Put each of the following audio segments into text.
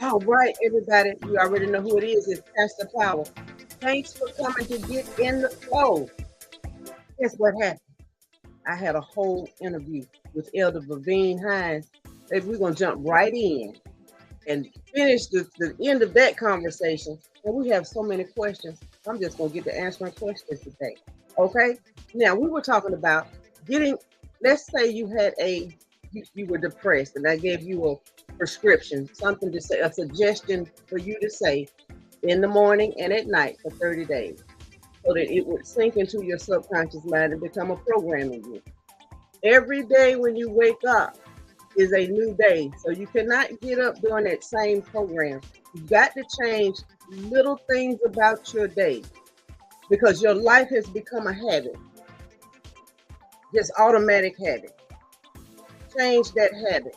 All right, everybody, you already know who it is. It's Pastor Powell. Thanks for coming to get in the flow. Guess what happened? I had a whole interview with Elder Vavine Hines. Baby, we're going to jump right in and finish the end of that conversation. And we have so many questions. I'm just going to get to answering questions today. Okay? Now, we were talking about getting, let's say you were depressed and I gave you a prescription, something to say, a suggestion for you to say in the morning and at night for 30 days so that it would sink into your subconscious mind and become a program in you. Every day when you wake up is a new day. So you cannot get up doing that same program. You've got to change little things about your day because your life has become a habit, just automatic habit. Change that habit.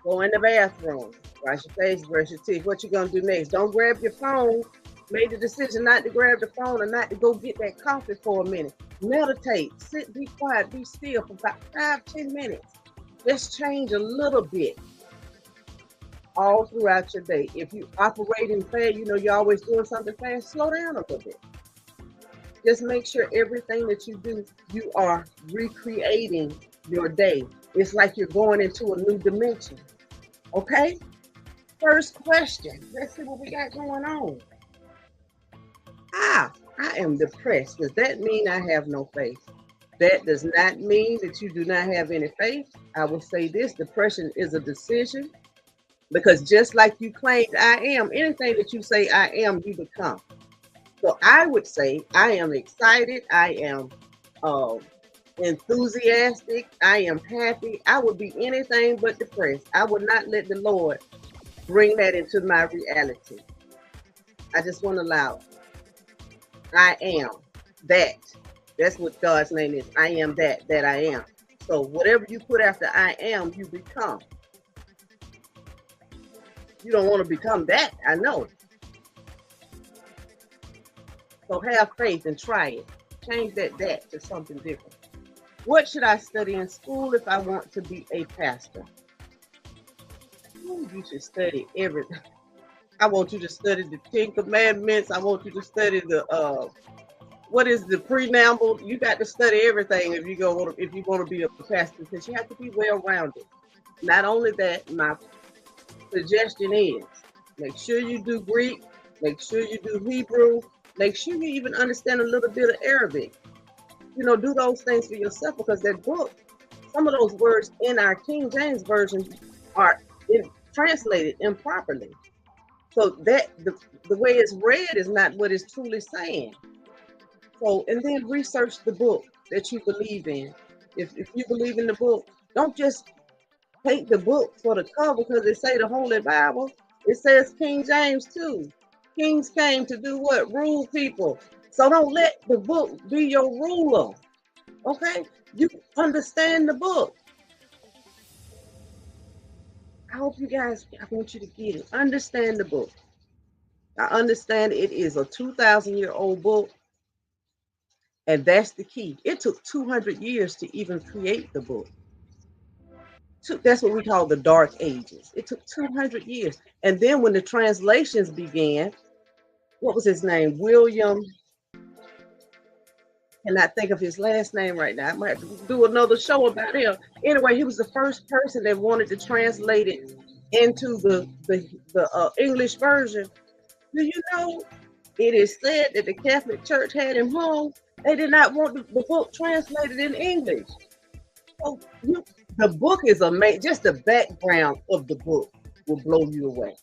Go in the bathroom, wash your face, brush your teeth. What you gonna do next? Don't grab your phone. Made the decision not to grab the phone and not to go get that coffee for a minute. Meditate, sit, be quiet, be still for about 5-10 minutes. Just change a little bit all throughout your day. If you operating fast, you know you're always doing something fast, slow down a little bit. Just make sure everything that you do, you are recreating your day. It's like you're going into a new dimension. Okay? First question. Let's see what we got going on. I am depressed. Does that mean I have no faith? That does not mean that you do not have any faith. I will say this, depression is a decision because just like you claimed I am, anything that you say I am, you become. So I would say I am excited. I am enthusiastic. I am happy. I would be anything but depressed. I would not let the Lord bring that into my reality. I just won't allow it. I am that. That's what God's name is. I am that I am. So whatever you put after I am, you become. You don't want to become that, I know. So have faith and try it. Change that to something different. What should I study in school if I want to be a pastor? You should study everything. I want you to study the 10 Commandments. I want you to study the what is the preamble. You got to study everything if you want to be a pastor because you have to be well rounded. Not only that, my suggestion is make sure you do Greek, make sure you do Hebrew, make sure you even understand a little bit of Arabic. You know, do those things for yourself because that book, some of those words in our King James Version are translated improperly. So that the way it's read is not what it's truly saying. So, and then research the book that you believe in. If you believe in the book, don't just take the book for the cover because it say the Holy Bible. It says King James too. Kings came to do what? Rule people. So don't let the book be your ruler. Okay? You understand the book. I hope you guys, I want you to get it. Understand the book. I understand it is a 2,000-year-old book. And that's the key. It took 200 years to even create the book. That's what we call the Dark Ages. It took 200 years. And then when the translations began, what was his name? William. Cannot think of his last name right now. I might have to do another show about him. Anyway, he was the first person that wanted to translate it into the English version. Do you know it is said that the Catholic Church had him hung? They did not want the book translated in English. So the book is amazing. Just the background of the book will blow you away.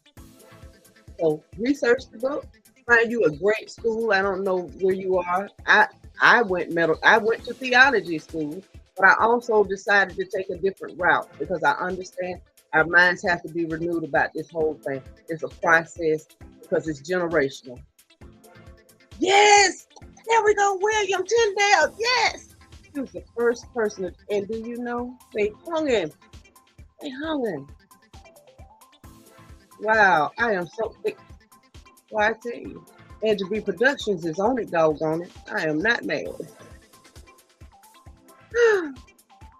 So research the book. Find you a great school. I don't know where you are. I went to theology school, but I also decided to take a different route because I understand our minds have to be renewed about this whole thing. It's a process because it's generational. Yes, there we go, William Tyndale. Yes, he was the first person, and do you know they hung him? They hung him. Wow, I am so big. Well, I tell you. And to be Productions is on it, doggone it. I am not mad.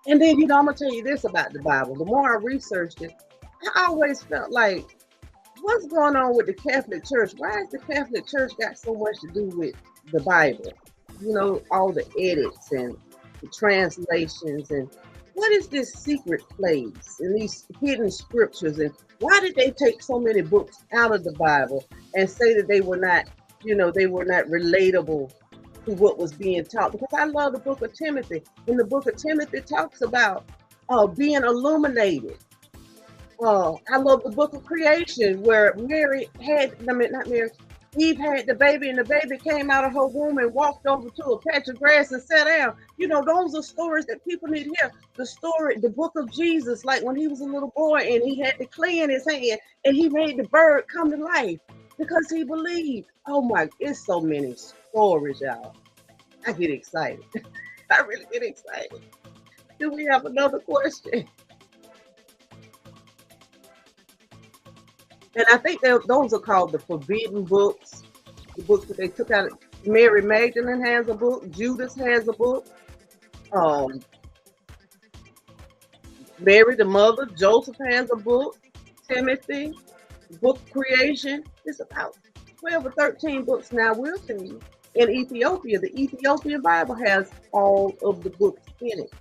And then, I'm going to tell you this about the Bible. The more I researched it, I always felt like, what's going on with the Catholic Church? Why has the Catholic Church got so much to do with the Bible? You know, all the edits and the translations, and what is this secret place and these hidden scriptures, and why did they take so many books out of the Bible and say that they were not, they were not relatable to what was being taught? Because I love the book of Timothy. In the book of Timothy talks about being illuminated. I love the book of creation where Eve had the baby, and the baby came out of her womb and walked over to a patch of grass and sat down. Those are stories that people need to hear. The book of Jesus, like when he was a little boy and he had the clay in his hand and he made the bird come to life because he believed. Oh my, it's so many stories, y'all. I get excited. I really get excited. Do we have another question? And I think those are called the forbidden books, the books that they took out. Mary Magdalene has a book. Judas has a book. Mary, the mother, Joseph has a book. Timothy, the book of creation. It's about 12 or 13 books now. We'll see. In Ethiopia, the Ethiopian Bible has all of the books in it.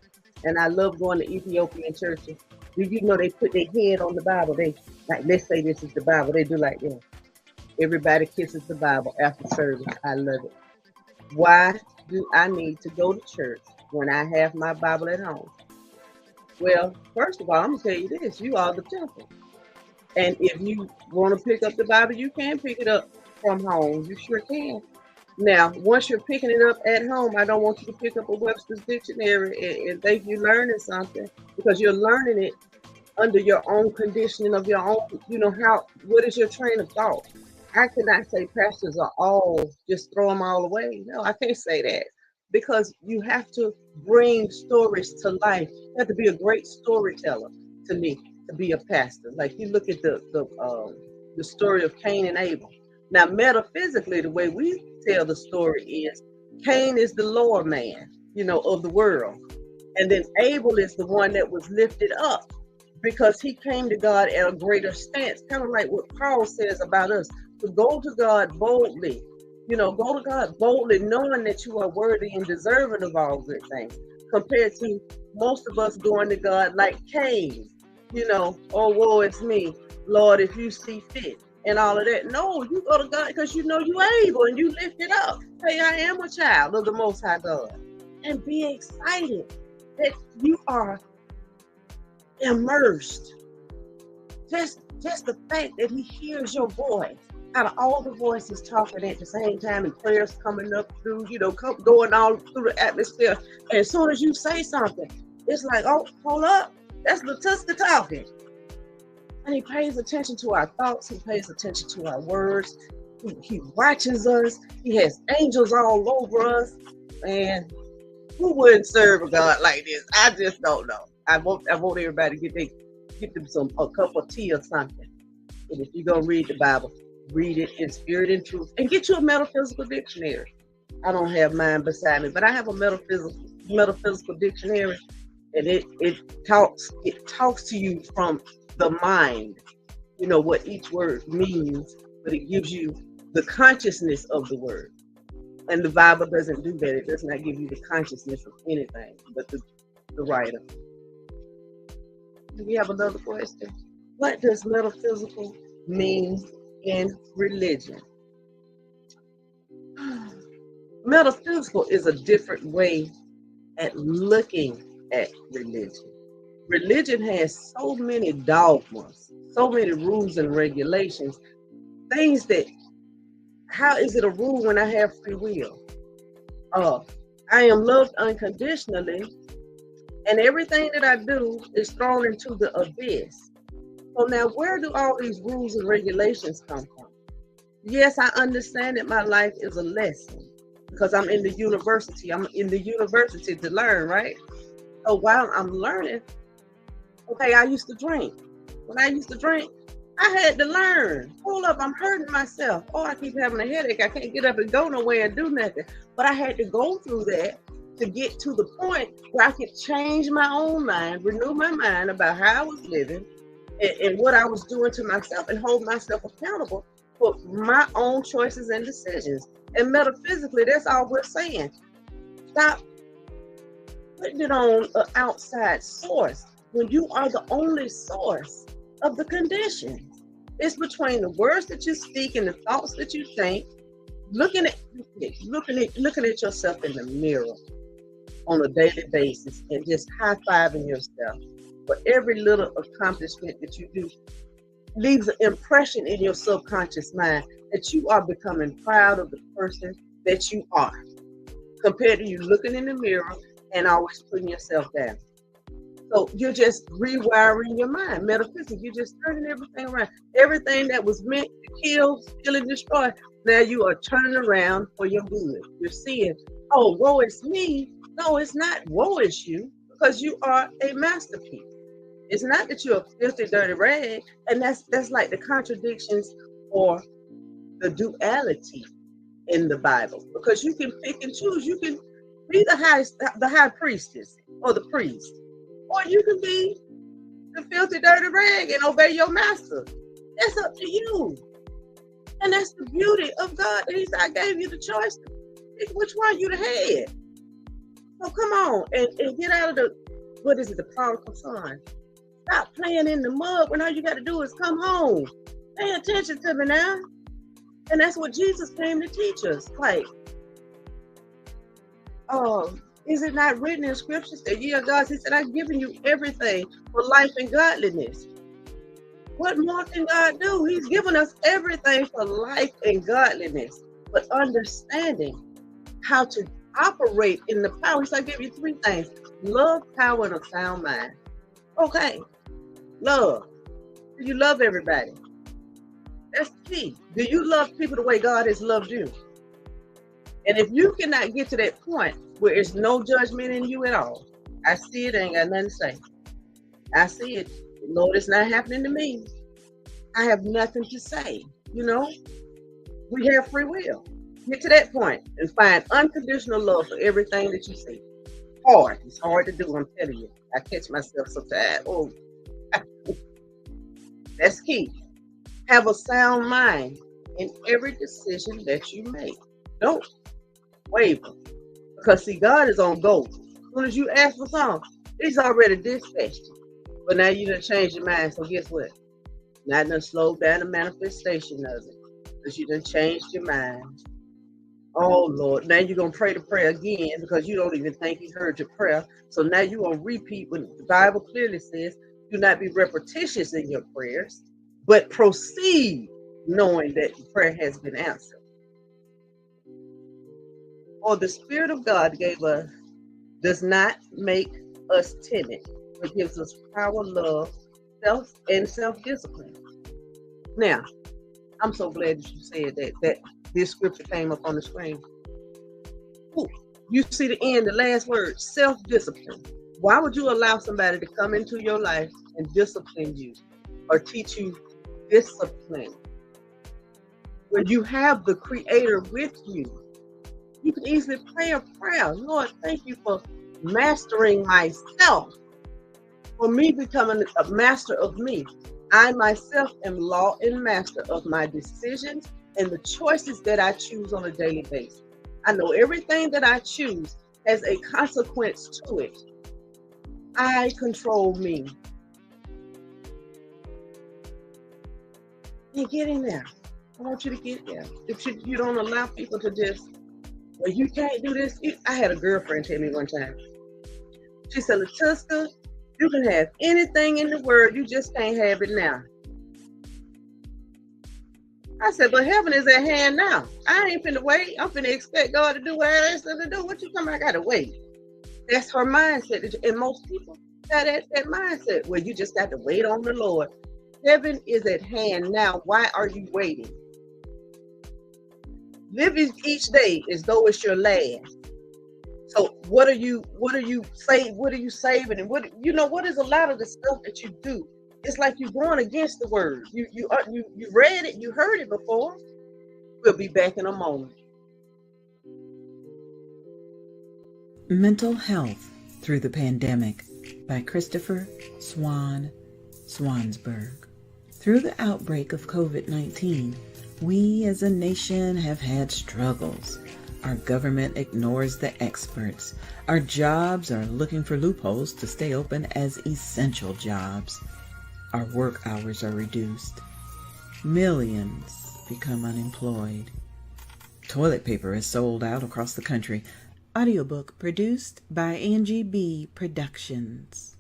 And I love going to Ethiopian churches. Did you know they put their head on the Bible? They, like, let's say this is the Bible. They do like that. Everybody kisses the Bible after service. I love it. Why do I need to go to church when I have my Bible at home? Well, first of all, I'm going to tell you this. You are the temple. And if you want to pick up the Bible, you can pick it up from home. You sure can. Now, once you're picking it up at home, I don't want you to pick up a Webster's Dictionary and think you're learning something, because you're learning it under your own conditioning of your own, what is your train of thought? I cannot say pastors are all, just throw them all away. No, I can't say that, because you have to bring stories to life. You have to be a great storyteller to me to be a pastor. Like, you look at the story of Cain and Abel. Now, metaphysically, the way we tell the story is Cain is the lower man, of the world. And then Abel is the one that was lifted up because he came to God at a greater stance, kind of like what Paul says about us, to go to God boldly, go to God boldly, knowing that you are worthy and deserving of all good things, compared to most of us going to God like Cain, oh, woe is me, Lord, if you see fit. And all of that. No, you go to God because you're able and you lift it up. Hey, I am a child of the Most High God. And be excited that you are immersed. Just the fact that he hears your voice. Out of all the voices talking at the same time and prayers coming up through, going all through the atmosphere. And as soon as you say something, it's like, oh, hold up. That's Latiska talking. And he pays attention to our thoughts. He pays attention to our words. He watches us. He has angels all over us. And who wouldn't serve a God like this? I just don't know. I want everybody to get them a cup of tea or something. And if you're going to read the Bible, read it in spirit and truth. And get you a metaphysical dictionary. I don't have mine beside me, but I have a metaphysical dictionary. And it talks to you from the mind, what each word means, but it gives you the consciousness of the word. And the Bible doesn't do that. It does not give you the consciousness of anything but the writer. Do we have another question? What does metaphysical mean in religion? Metaphysical is a different way at looking at religion. Religion has so many dogmas, so many rules and regulations, things that, how is it a rule when I have free will? I am loved unconditionally, and everything that I do is thrown into the abyss. So now, where do all these rules and regulations come from? Yes, I understand that my life is a lesson because I'm in the university. I'm in the university to learn, right? So while I'm learning, okay, I used to drink. When I used to drink, I had to learn. Hold up, I'm hurting myself. Oh, I keep having a headache. I can't get up and go nowhere and do nothing. But I had to go through that to get to the point where I could change my own mind, renew my mind about how I was living, and what I was doing to myself and hold myself accountable for my own choices and decisions. And metaphysically, that's all we're saying. Stop putting it on an outside source when you are the only source of the conditions. It's between the words that you speak and the thoughts that you think. Looking at yourself in the mirror on a daily basis and just high-fiving yourself for every little accomplishment that you do leaves an impression in your subconscious mind that you are becoming proud of the person that you are, compared to you looking in the mirror and always putting yourself down. So you're just rewiring your mind. Metaphysically, you're just turning everything around. Everything that was meant to kill, steal, and destroy, now you are turning around for your good. You're seeing, oh, woe is me. No, it's not woe is you, because you are a masterpiece. It's not that you're a filthy, dirty rag. And that's like the contradictions or the duality in the Bible. Because you can pick and choose. You can be the high priestess or the priest. Or you can be the filthy, dirty rag and obey your master. That's up to you. And that's the beauty of God. That He said, I gave you the choice to pick which one you the head. So come on and get out of the prodigal son. Stop playing in the mud when all you got to do is come home. Pay attention to me now. And that's what Jesus came to teach us. Like, is it not written in scriptures that God, He said, I've given you everything for life and godliness. What more can God do? He's given us everything for life and godliness, but understanding how to operate in the power. He said, I give you three things: love, power, and a sound mind. Okay, love. Do you love everybody? That's the key. Do you love people the way God has loved you? And if you cannot get to that point where it's no judgment in you at all, I see it, ain't got nothing to say. I see it. Lord, it's not happening to me. I have nothing to say. You know, we have free will. Get to that point and find unconditional love for everything that you see. Hard. It's hard to do, I'm telling you. I catch myself sometimes. Oh, that's key. Have a sound mind in every decision that you make. Don't waver. Because see, God is on go. As soon as you ask for something, He's already dispatched you. But now you done changed your mind. So guess what? Now done slowed down the manifestation of it. Because you done changed your mind. Oh Lord, now you're going to pray the prayer again because you don't even think He heard your prayer. So now you're going to repeat what the Bible clearly says. Do not be repetitious in your prayers, but proceed knowing that the prayer has been answered. Or the Spirit of God gave us, does not make us timid, but gives us power, love, self-discipline. Now, I'm so glad that you said that this scripture came up on the screen. Ooh, you see the end, the last word, self-discipline. Why would you allow somebody to come into your life and discipline you or teach you discipline when you have the Creator with you? You can easily pray a prayer. Lord, thank you for mastering myself, for me becoming a master of me. I myself am law and master of my decisions and the choices that I choose on a daily basis. I know everything that I choose has a consequence to it. I control me. And get in there. I want you to get there. If you don't allow people to just, well, you can't do this. I had a girlfriend tell me one time. She said, Latiska, you can have anything in the world, you just can't have it now. I said, but heaven is at hand now. I ain't finna wait. I'm finna expect God to do what I asked Him to do. What you talking about? I gotta wait. That's her mindset. And most people have that mindset where you just got to wait on the Lord. Heaven is at hand now. Why are you waiting? Live each day as though it's your last. So what are you saving? What are you saving? And what is a lot of the stuff that you do? It's like you're going against the word. You read it, you heard it before. We'll be back in a moment. Mental Health Through the Pandemic by Christopher Swan Swansburg. Through the outbreak of COVID-19, we as a nation have had struggles. Our government ignores the experts. Our jobs are looking for loopholes to stay open as essential jobs. Our work hours are reduced. Millions become unemployed. Toilet paper is sold out across the country. Audiobook produced by Angie B. Productions.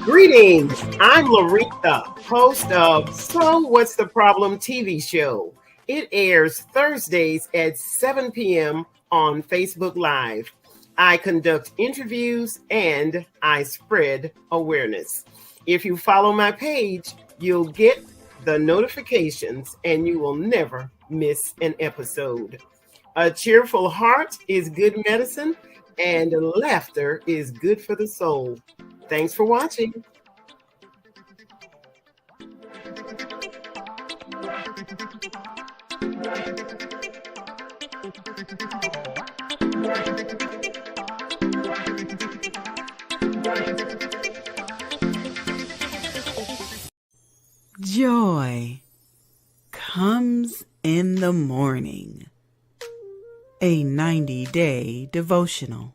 Greetings, I'm Larita, host of So What's the Problem TV show. It airs Thursdays at 7 p.m. on Facebook Live. I conduct interviews and I spread awareness. If you follow my page, you'll get the notifications and you will never miss an episode. A cheerful heart is good medicine and laughter is good for the soul. Thanks for watching. Joy comes in the morning. A 90-day devotional.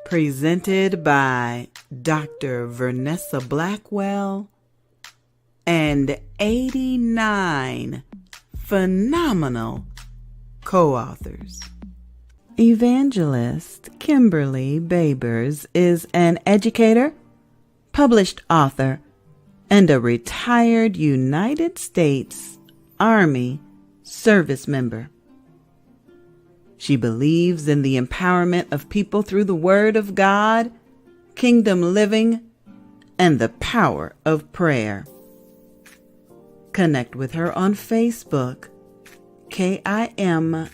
Presented by Dr. Vernessa Blackwell and 89 phenomenal co-authors. Evangelist Kimberly Babers is an educator, published author, and a retired United States Army service member. She believes in the empowerment of people through the Word of God, kingdom living, and the power of prayer. Connect with her on Facebook, KIMBERLY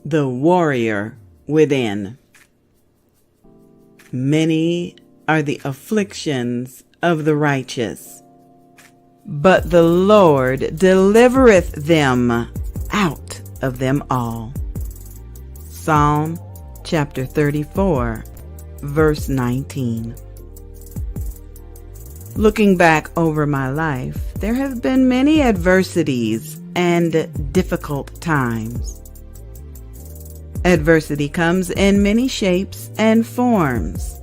The Warrior Within. Many are the afflictions of the righteous, but the Lord delivereth them out of them all. Psalm chapter 34, verse 19. Looking back over my life, there have been many adversities and difficult times. Adversity comes in many shapes and forms.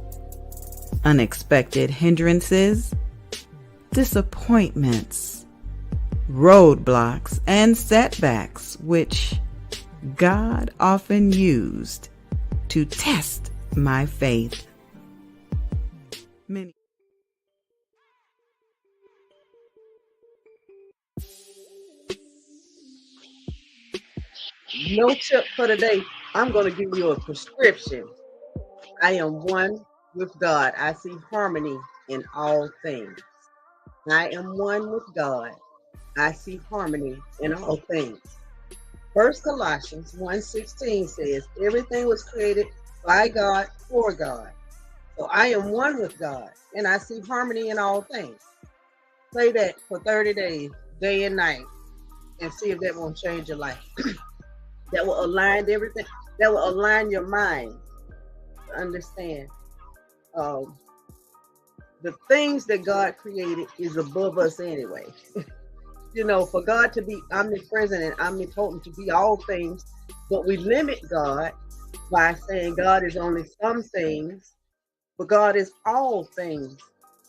Unexpected hindrances, disappointments, roadblocks, and setbacks, which God often used to test my faith. No tip for today. I'm going to give you a prescription. I am one with God. I see harmony in all things. I am one with God. I see harmony in all things. First Colossians 1:16 says, everything was created by God for God. So I am one with God, and I see harmony in all things. Play that for 30 days, day and night, and see if that won't change your life. That will align everything. That will align your mind to understand the things that God created is above us anyway. You know, for God to be omnipresent and omnipotent, to be all things, but we limit God by saying God is only some things, but God is all things.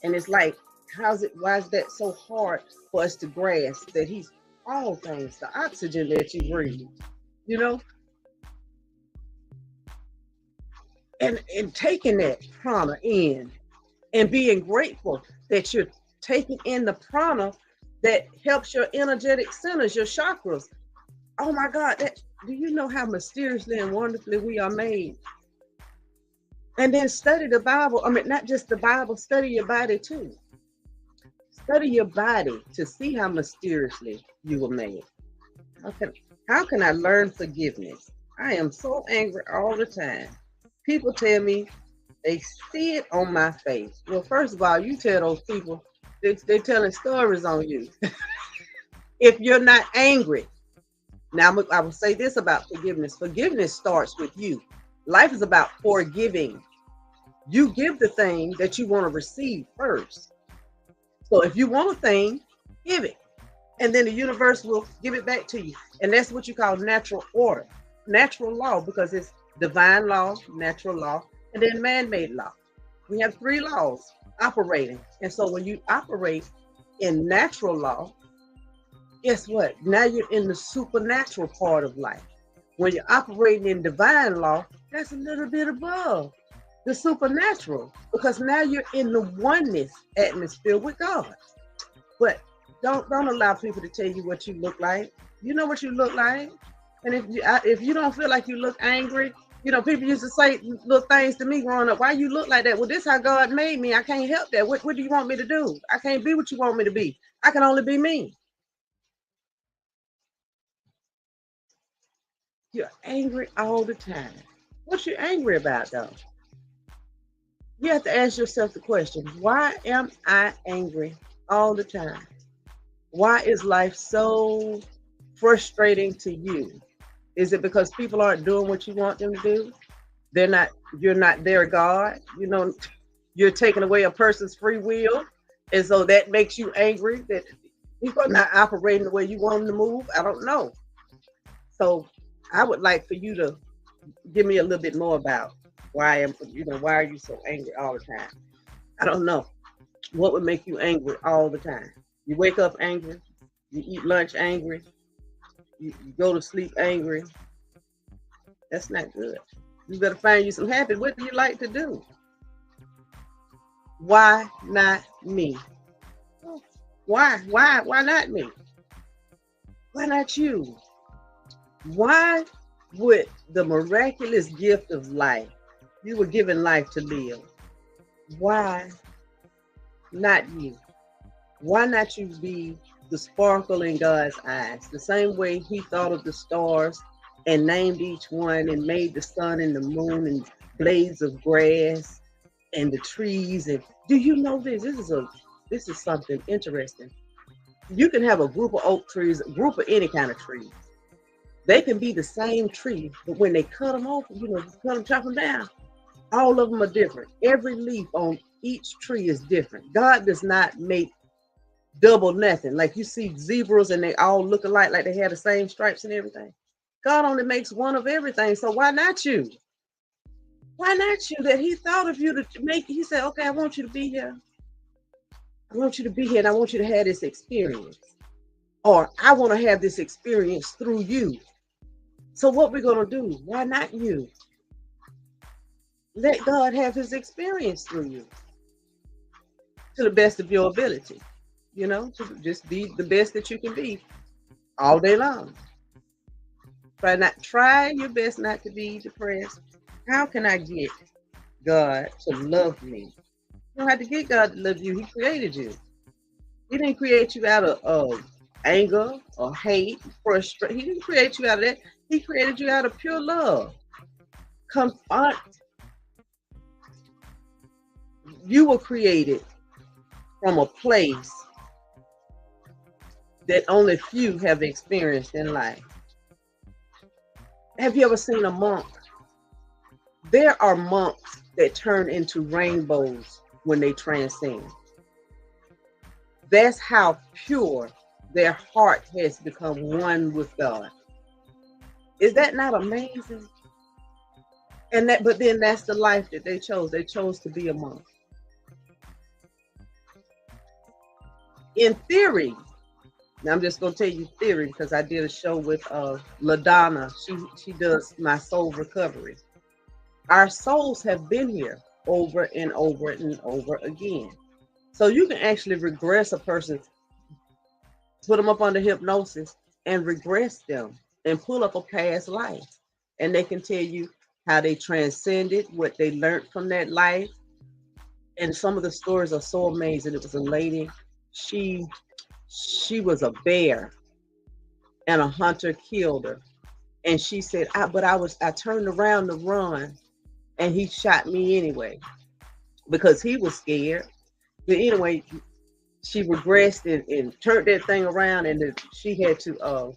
And it's like, why is that so hard for us to grasp that He's all things, the oxygen that you breathe, you know? And taking that prana in and being grateful that you're taking in the prana that helps your energetic centers, your chakras. Oh my God, do you know how mysteriously and wonderfully we are made? And then study the Bible. I mean, not just the Bible, study your body too. Study your body to see how mysteriously you were made. How can I learn forgiveness? I am so angry all the time. People tell me they see it on my face. Well, first of all, you tell those people they're telling stories on you. If you're not angry, now I will say this about forgiveness. Forgiveness starts with you. Life is about forgiving. You give the thing that you want to receive first. So if you want a thing, give it. And then the universe will give it back to you. And that's what you call natural order, natural law, because it's divine law, natural law, and then man-made law. We have three laws operating. And so when you operate in natural law, guess what? Now you're in the supernatural part of life. When you're operating in divine law, that's a little bit above the supernatural, because now you're in the oneness atmosphere with God. But don't allow people to tell you what you look like. You know what you look like. And if you don't feel like you look angry, people used to say little things to me growing up. Why you look like that? Well, this is how God made me. I can't help that. What do you want me to do? I can't be what you want me to be. I can only be me. You're angry all the time. What you angry about, though? You have to ask yourself the question, why am I angry all the time? Why is life so frustrating to you? Is it because people aren't doing what you want them to do? You're not their God. You're taking away a person's free will. And so that makes you angry that people are not operating the way you want them to move. I don't know. So I would like for you to give me a little bit more about why are you so angry all the time? I don't know. What would make you angry all the time? You wake up angry, you eat lunch angry, you go to sleep angry. That's not good. You better find you some habit. What do you like to do? Why not me? Why not me? Why not you? Why would the miraculous gift of life, you were given life to live, why not you? Why not you be the sparkle in God's eyes? The same way he thought of the stars and named each one and made the sun and the moon and blades of grass and the trees. And do you know this? This is something interesting. You can have a group of oak trees, a group of any kind of trees. They can be the same tree, but when they cut them off, chop them down, all of them are different. Every leaf on each tree is different. God does not make double nothing. Like you see zebras and they all look alike, like they have the same stripes and everything. God only makes one of everything. So why not you? Why not you? That he thought of you to make, he said, okay, I want you to be here. I want you to be here and I want you to have this experience. Or I want to have this experience through you. So what we're going to do? Why not you? Let God have his experience through you to the best of your ability. To just be the best that you can be all day long. Try your best not to be depressed. How can I get God to love me? You don't have to get God to love you. He created you. He didn't create you out of anger or hate, frustration. He didn't create you out of that. He created you out of pure love. Confront. You were created from a place that only few have experienced in life. Have you ever seen a monk? There are monks that turn into rainbows when they transcend. That's how pure their heart has become one with God. Is that not amazing? But then that's the life that they chose. They chose to be a monk. In theory, now I'm just going to tell you theory because I did a show with LaDonna. She does my soul recovery. Our souls have been here over and over and over again. So you can actually regress a person, put them up under hypnosis and regress them and pull up a past life. And they can tell you how they transcended, what they learned from that life. And some of the stories are so amazing. It was a lady, she was a bear and a hunter killed her. And she said, I turned around to run and he shot me anyway because he was scared. But anyway, she regressed and turned that thing around, and she had to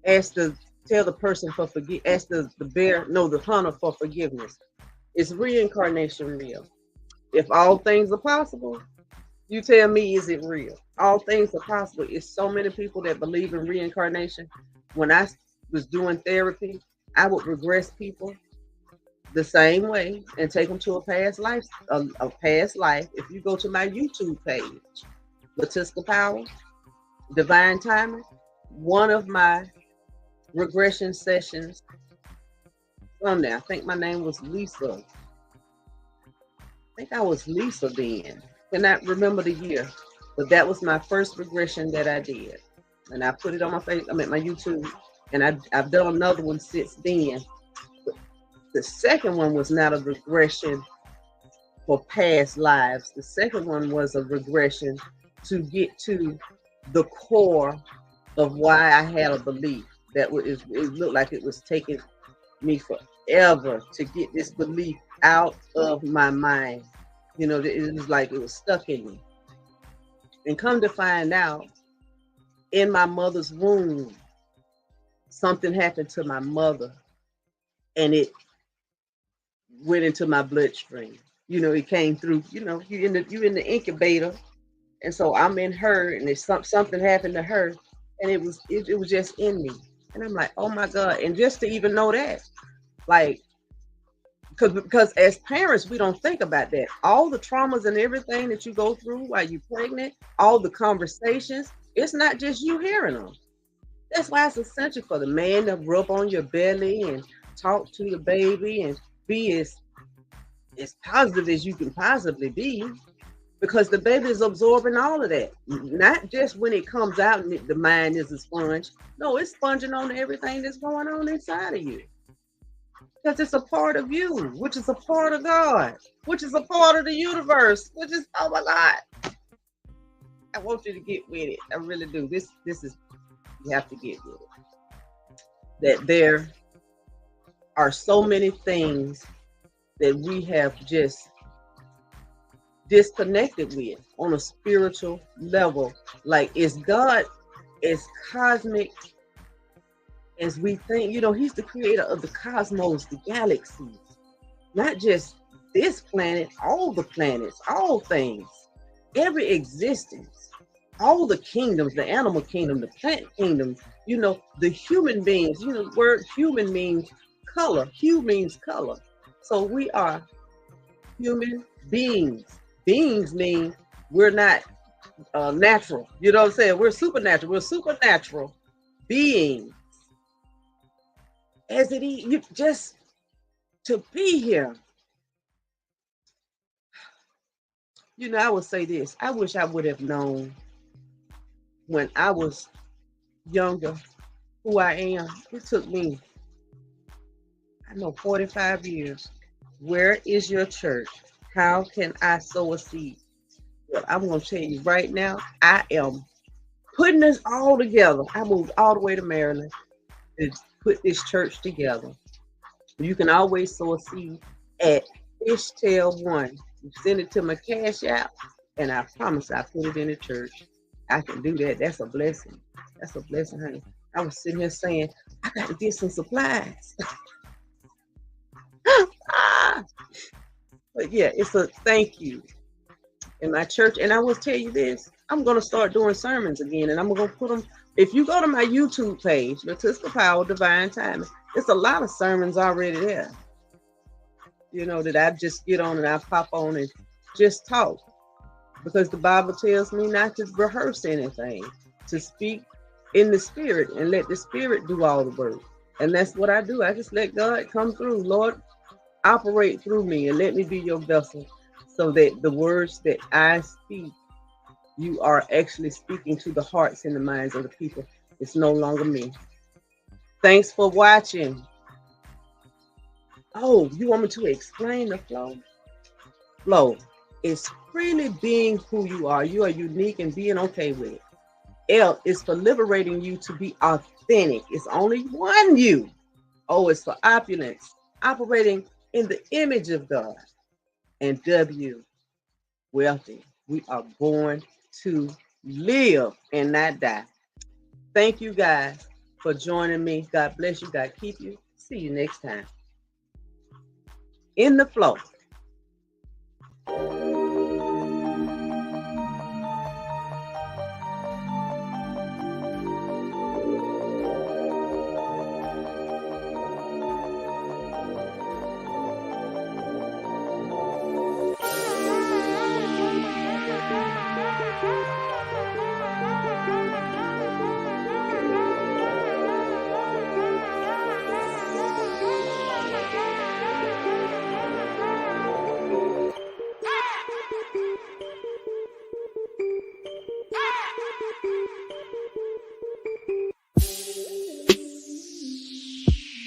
ask the tell the person for ask the hunter for forgiveness. Is reincarnation real? If all things are possible, you tell me, is it real? All things are possible. It's so many people that believe in reincarnation. When I was doing therapy, I would regress people the same way and take them to a past life. A past life. If you go to my YouTube page, Latiska Powell, Divine Timing, one of my regression sessions from there. I think my name was Lisa. I think I was Lisa then. Cannot remember the year, but that was my first regression that I did, and I put it on my my YouTube, and I've done another one since then. The second one was not a regression for past lives. The second one was a regression to get to the core of why I had a belief that it looked like it was taking me forever to get this belief out of my mind. You know, it was like it was stuck in me. And come to find out, in my mother's womb, something happened to my mother, and it went into my bloodstream. You know, it came through. You know, you in the incubator, and so I'm in her, and something happened to her, and it was just in me. And I'm like, oh my God! And just to even know that, like, because as parents, we don't think about that. All the traumas and everything that you go through while you're pregnant, all the conversations, it's not just you hearing them. That's why it's essential for the man to rub on your belly and talk to your baby and be as positive as you can possibly be, because the baby is absorbing all of that. Not just when it comes out and the mind is a sponge. No, it's sponging on everything that's going on inside of you. Because it's a part of you, which is a part of God, which is a part of the universe, which is, oh my God. I want you to get with it. I really do. This is, you have to get with it. That there are so many things that we have just disconnected with on a spiritual level. Like, is God as cosmic as we think? You know, he's the creator of the cosmos, the galaxies, not just this planet, all the planets, all things, every existence, all the kingdoms, the animal kingdom, the plant kingdom, you know, the human beings. You know, the word human means color. Hue means color. So we are human beings. Beings mean we're not natural. You know what I'm saying? We're supernatural. We're supernatural beings. As it is, you just to be here. You know, I would say this. I wish I would have known when I was younger who I am. It took me, I know, 45 years. Where is your church? How can I sow a seed? Well, I'm going to tell you right now, I am putting this all together. I moved all the way to Maryland to put this church together. You can always sow a seed at Fishtail1. You send it to my Cash App, and I promise I put it in the church. I can do that. That's a blessing. That's a blessing, honey. I was sitting here saying, I got to get some supplies. But yeah, it's a thank you in my church. And I will tell you this, I'm going to start doing sermons again, and I'm going to put them. If you go to my YouTube page, Latiska Powell, Divine Timing, it's a lot of sermons already there. You know, that I just get on and I pop on and just talk. Because the Bible tells me not to rehearse anything, to speak in the spirit and let the spirit do all the work. And that's what I do. I just let God come through. Lord, operate through me and let me be your vessel, so that the words that I speak, you are actually speaking to the hearts and the minds of the people. It's no longer me. Thanks for watching. Oh, you want me to explain the flow? Flow is freely being who you are. You are unique and being okay with it. L is for liberating you to be authentic. It's only one you. O is for opulence, operating in the image of God. And W, wealthy. We are born to live and not die. Thank you guys for joining me. God bless you. God keep you. See you next time. In the flow.